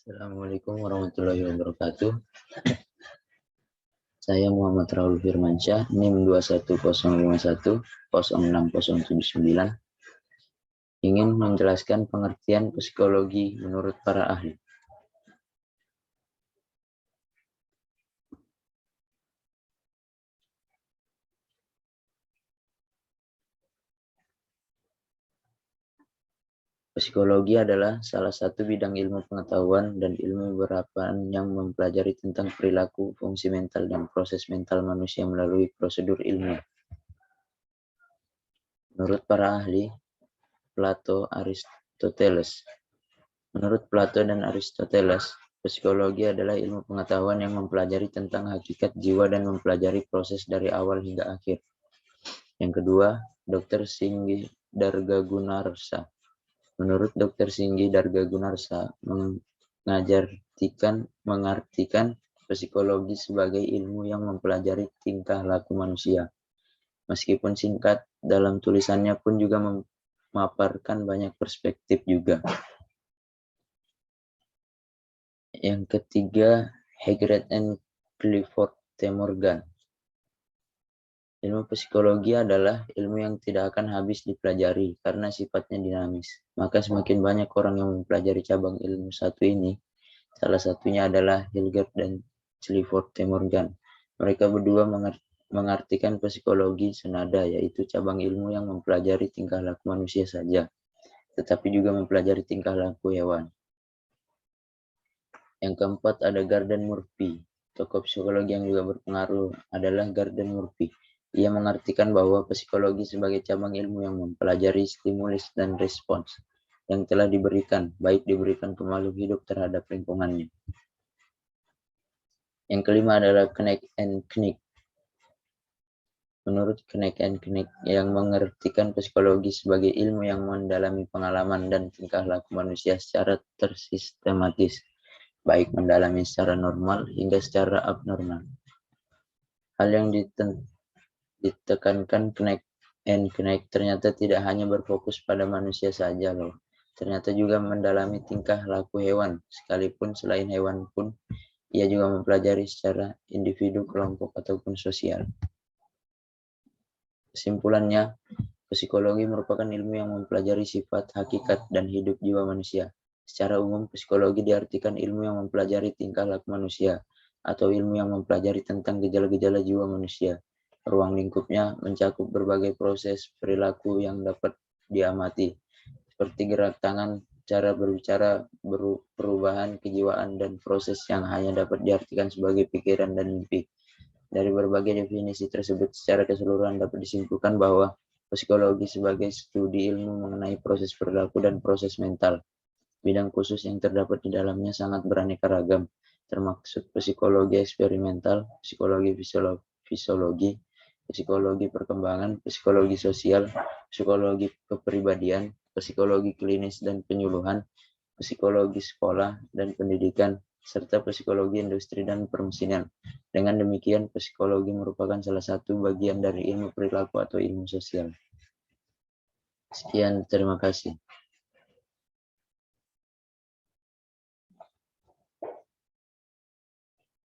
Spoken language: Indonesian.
Assalamualaikum warahmatullahi wabarakatuh. Saya Muhammad Raul Firmansyah, NIM 21051060079, ingin menjelaskan pengertian psikologi menurut para ahli. Psikologi adalah salah satu bidang ilmu pengetahuan dan ilmu berapaan yang mempelajari tentang perilaku, fungsi mental, dan proses mental manusia melalui prosedur ilmiah. Menurut para ahli, Plato, Aristoteles. Menurut Plato dan Aristoteles, psikologi adalah ilmu pengetahuan yang mempelajari tentang hakikat jiwa dan mempelajari proses dari awal hingga akhir. Yang kedua, Dr. Singgi Dargagunarsa. Menurut Dr. Singgi Dargagunarsa, mengartikan psikologi sebagai ilmu yang mempelajari tingkah laku manusia. Meskipun singkat, dalam tulisannya pun juga memaparkan banyak perspektif juga. Yang ketiga, Hegarty and Clifford T. Morgan. Ilmu psikologi adalah ilmu yang tidak akan habis dipelajari karena sifatnya dinamis. Maka semakin banyak orang yang mempelajari cabang ilmu satu ini, salah satunya adalah Hegarty dan Clifford T. Morgan. Mereka berdua mengartikan psikologi senada, yaitu cabang ilmu yang mempelajari tingkah laku manusia saja, tetapi juga mempelajari tingkah laku hewan. Yang keempat ada Gordon Murphy. Tokoh psikologi yang juga berpengaruh adalah Gordon Murphy. Ia mengartikan bahwa psikologi sebagai cabang ilmu yang mempelajari stimulus dan respons yang telah diberikan, baik diberikan ke makhluk hidup terhadap lingkungannya. Yang kelima adalah Knecht and Knick. Menurut Knecht and Knick, yang mengartikan psikologi sebagai ilmu yang mendalami pengalaman dan tingkah laku manusia secara tersistematis, baik mendalami secara normal hingga secara abnormal. Hal yang ditekankan Knecht and Knick ternyata tidak hanya berfokus pada manusia saja loh. Ternyata juga mendalami tingkah laku hewan, sekalipun selain hewan pun ia juga mempelajari secara individu, kelompok, ataupun sosial. Kesimpulannya, psikologi merupakan ilmu yang mempelajari sifat, hakikat, dan hidup jiwa manusia. Secara umum, psikologi diartikan ilmu yang mempelajari tingkah laku manusia, atau ilmu yang mempelajari tentang gejala-gejala jiwa manusia. Ruang lingkupnya mencakup berbagai proses perilaku yang dapat diamati, seperti gerak tangan, cara berbicara, perubahan kejiwaan, dan proses yang hanya dapat diartikan sebagai pikiran dan mimpi. Dari berbagai definisi tersebut, secara keseluruhan dapat disimpulkan bahwa psikologi sebagai studi ilmu mengenai proses perilaku dan proses mental. Bidang khusus yang terdapat di dalamnya sangat beraneka ragam, termasuk psikologi eksperimental, psikologi fisiologi, psikologi perkembangan, psikologi sosial, psikologi kepribadian, psikologi klinis dan penyuluhan, psikologi sekolah dan pendidikan, serta psikologi industri dan permesinan. Dengan demikian, psikologi merupakan salah satu bagian dari ilmu perilaku atau ilmu sosial. Sekian, terima kasih.